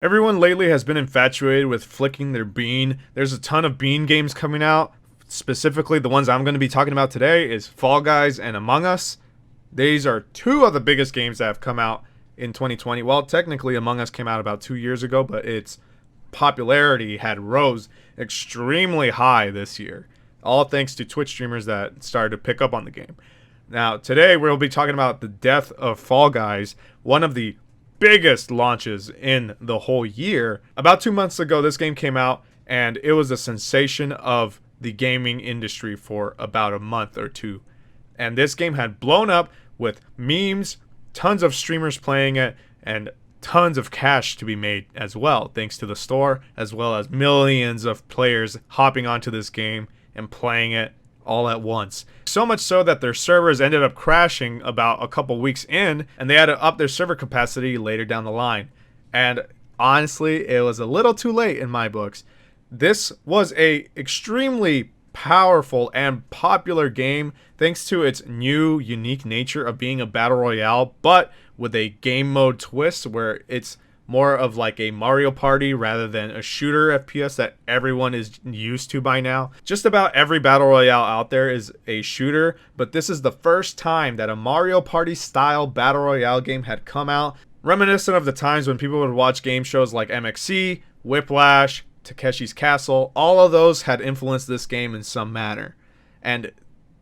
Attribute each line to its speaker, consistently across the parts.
Speaker 1: Everyone lately has been infatuated with flicking their bean. There's a ton of bean games coming out. Specifically, the ones I'm going to be talking about today is Fall Guys and Among Us. These are two of the biggest games that have come out in 2020. Well, technically Among Us came out about 2 years ago, but its popularity had rose extremely high this year. All thanks to Twitch streamers that started to pick up on the game. Now, today we'll be talking about the death of Fall Guys, one of the biggest launches in the whole year. About 2 months ago, this game came out, and it was a sensation of the gaming industry for about a month or two. And this game had blown up with memes, tons of streamers playing it, and tons of cash to be made as well, thanks to the store, as well as millions of players hopping onto this game and playing it all at once. So much so that their servers ended up crashing about a couple weeks in, and they had to up their server capacity later down the line. And honestly, it was a little too late in my books. This was a extremely powerful and popular game thanks to its new unique nature of being a battle royale, but with a game mode twist where it's more of like a Mario Party rather than a shooter FPS that everyone is used to by now. Just about every battle royale out there is a shooter, but this is the first time that a Mario Party style battle royale game had come out, reminiscent of the times when people would watch game shows like MXC, Whiplash, Takeshi's Castle. All of those had influenced this game in some manner, and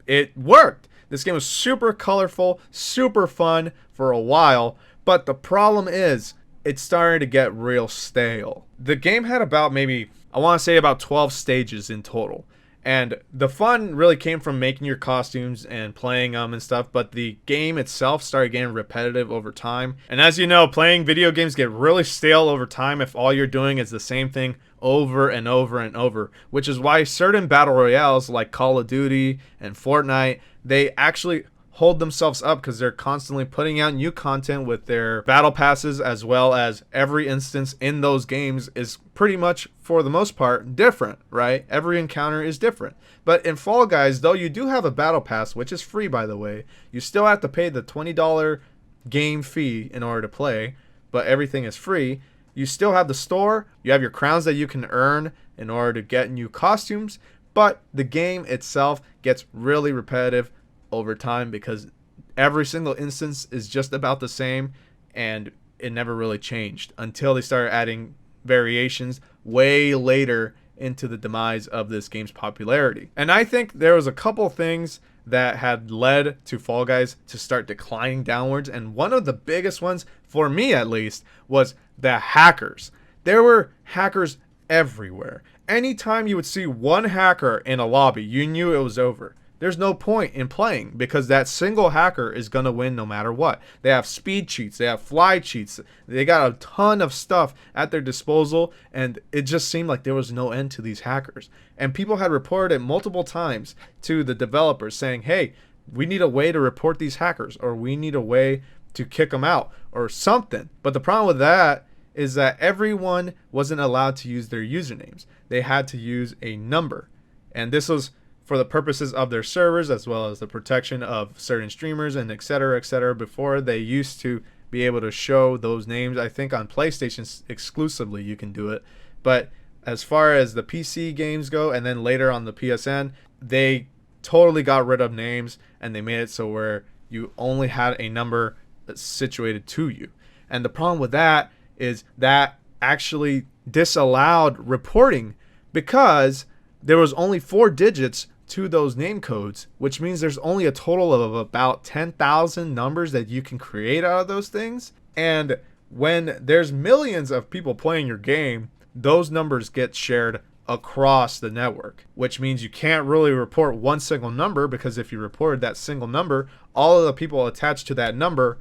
Speaker 1: it worked. This game was super colorful, super fun for a while, but the problem is it started to get real stale. The game had about maybe, I want to say about 12 stages in total. And the fun really came from making your costumes and playing them and stuff, but the game itself started getting repetitive over time. And as you know, playing video games get really stale over time if all you're doing is the same thing over and over and over, which is why certain battle royales like Call of Duty and Fortnite, they actually hold themselves up because they're constantly putting out new content with their battle passes, as well as every instance in those games is pretty much, for the most part, different, right? Every encounter is different. But in Fall Guys, though you do have a battle pass, which is free by the way, you still have to pay the $20 game fee in order to play, but everything is free. You still have the store, you have your crowns that you can earn in order to get new costumes, but the game itself gets really repetitive over time because every single instance is just about the same, and it never really changed until they started adding variations way later into the demise of this game's popularity. And I think there was a couple things that had led to Fall Guys to start declining downwards, and one of the biggest ones, for me at least, was the hackers. There were hackers everywhere. Anytime you would see one hacker in a lobby, you knew it was over. There's no point in playing because that single hacker is going to win no matter what. They have speed cheats, they have fly cheats, they got a ton of stuff at their disposal, and it just seemed like there was no end to these hackers. And people had reported it multiple times to the developers saying, hey, we need a way to report these hackers, or we need a way to kick them out or something. But the problem with that is that everyone wasn't allowed to use their usernames. They had to use a number. And this was for the purposes of their servers, as well as the protection of certain streamers and etc. etc. Before, they used to be able to show those names. I think on PlayStation exclusively you can do it, but as far as the PC games go, and then later on the PSN, they totally got rid of names and they made it so where you only had a number that's situated to you. And the problem with that is that actually disallowed reporting because there was only 4 digits to those name codes, which means there's only a total of about 10,000 numbers that you can create out of those things. And when there's millions of people playing your game, those numbers get shared across the network, which means you can't really report one single number, because if you reported that single number, all of the people attached to that number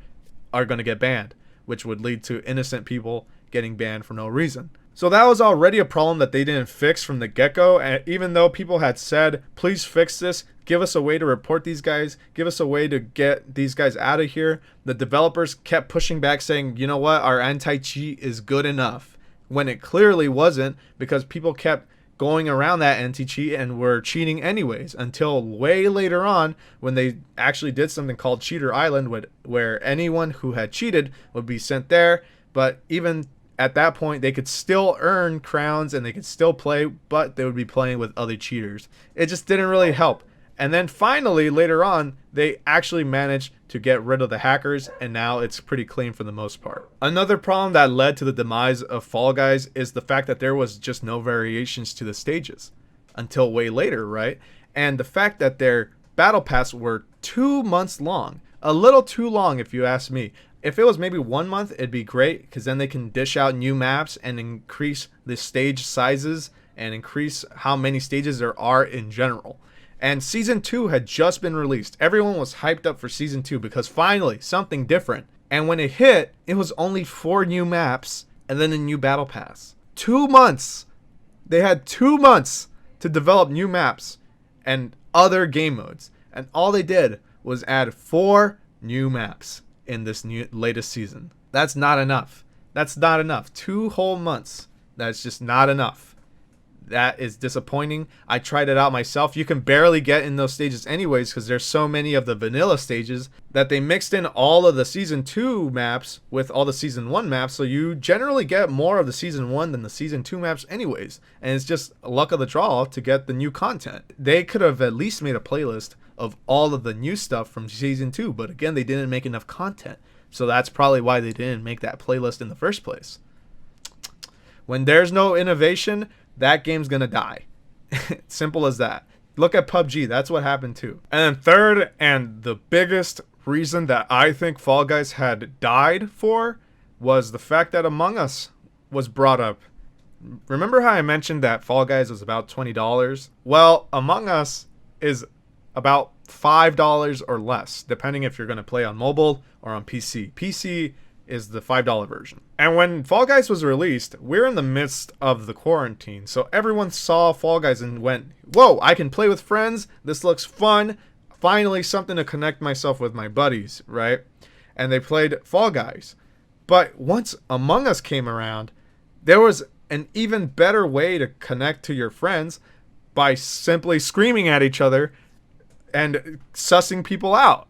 Speaker 1: are going to get banned, which would lead to innocent people getting banned for no reason. So that was already a problem that they didn't fix from the get-go, and even though people had said, please fix this, give us a way to report these guys, give us a way to get these guys out of here, the developers kept pushing back saying, you know what, our anti-cheat is good enough, when it clearly wasn't, because people kept going around that anti-cheat and were cheating anyways, until way later on when they actually did something called Cheater Island, where anyone who had cheated would be sent there. But even at that point they could still earn crowns and they could still play, but they would be playing with other cheaters. It just didn't really help. And then finally, later on, they actually managed to get rid of the hackers, and now it's pretty clean for the most part. Another problem that led to the demise of Fall Guys is the fact that there was just no variations to the stages until way later, right? And the fact that their battle pass were 2 months long. A little too long if you ask me. If it was maybe 1 month, it'd be great, because then they can dish out new maps and increase the stage sizes and increase how many stages there are in general. And Season 2 had just been released. Everyone was hyped up for Season 2 because finally, something different. And when it hit, it was only 4 new maps and then a new battle pass. 2 months! They had 2 months to develop new maps and other game modes. And all they did was add 4 new maps in this new latest season. That's not enough. That's not enough. 2 whole months. That's just not enough. That is disappointing. I tried it out myself. You can barely get in those stages anyways because there's so many of the vanilla stages that they mixed in all of the Season 2 maps with all the Season 1 maps, so you generally get more of the Season 1 than the Season 2 maps anyways, and it's just luck of the draw to get the new content. They could have at least made a playlist of all of the new stuff from Season 2, but again, they didn't make enough content, so that's probably why they didn't make that playlist in the first place. When there's no innovation, that game's gonna die. Simple as that. Look at PUBG, that's what happened too. And then third, and the biggest reason that I think Fall Guys had died for, was the fact that Among Us was brought up. Remember how I mentioned that Fall Guys was about $20? Well, Among Us is about $5 or less, depending if you're gonna play on mobile or on PC. PC is the $5 version. And when Fall Guys was released, we're in the midst of the quarantine, so everyone saw Fall Guys and went, whoa, I can play with friends, this looks fun, finally something to connect myself with my buddies, right? And they played Fall Guys. But once Among Us came around, there was an even better way to connect to your friends by simply screaming at each other and sussing people out.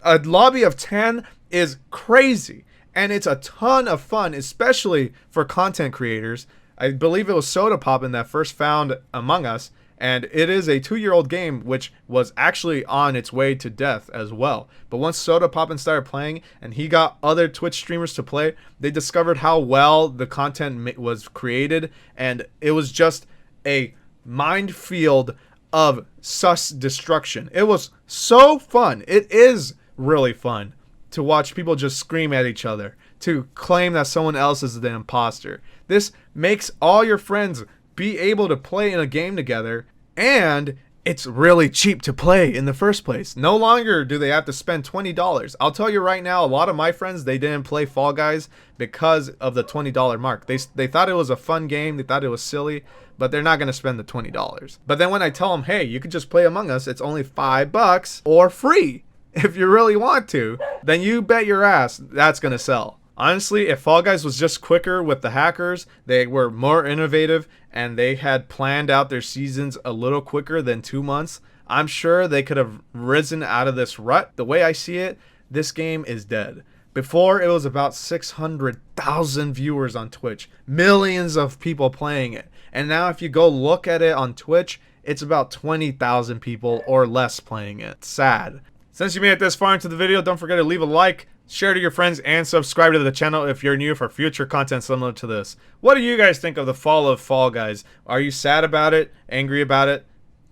Speaker 1: A lobby of 10 is crazy, and it's a ton of fun, especially for content creators. I believe it was Sodapoppin that first found Among Us, and it is a 2-year-old game which was actually on its way to death as well. But once Sodapoppin started playing and he got other Twitch streamers to play, they discovered how well the content was created, and it was just a minefield of sus destruction. It was so fun. It is really fun to watch people just scream at each other, to claim that someone else is the imposter. This makes all your friends be able to play in a game together, and it's really cheap to play in the first place. No longer do they have to spend $20. I'll tell you right now, a lot of my friends, they didn't play Fall Guys because of the $20 mark. They thought it was a fun game, they thought it was silly, but they're not going to spend the $20. But then when I tell them, hey, you could just play Among Us, it's only $5 or free. If you really want to, then you bet your ass that's gonna sell. Honestly, if Fall Guys was just quicker with the hackers, they were more innovative, and they had planned out their seasons a little quicker than 2 months, I'm sure they could have risen out of this rut. The way I see it, this game is dead. Before, it was about 600,000 viewers on Twitch, millions of people playing it, and now if you go look at it on Twitch, it's about 20,000 people or less playing it. Sad. Since you made it this far into the video, don't forget to leave a like, share to your friends, and subscribe to the channel if you're new for future content similar to this. What do you guys think of the fall of Fall Guys? Are you sad about it? Angry about it?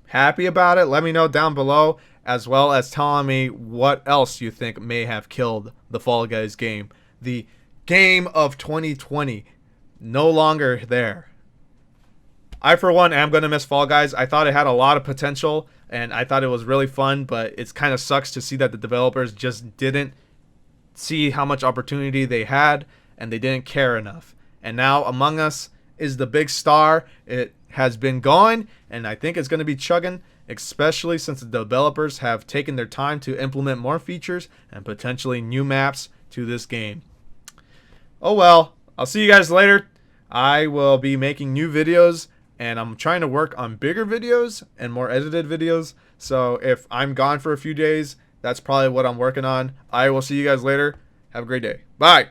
Speaker 1: Happy about it? Let me know down below, as well as telling me what else you think may have killed the Fall Guys game. The game of 2020. No longer there. I, for one, am going to miss Fall Guys. I thought it had a lot of potential, and I thought it was really fun, but it kind of sucks to see that the developers just didn't see how much opportunity they had, and they didn't care enough. And now Among Us is the big star. It has been going, and I think it's going to be chugging, especially since the developers have taken their time to implement more features and potentially new maps to this game. Oh well, I'll see you guys later. I will be making new videos, and I'm trying to work on bigger videos and more edited videos. So if I'm gone for a few days, that's probably what I'm working on. I will see you guys later. Have a great day. Bye.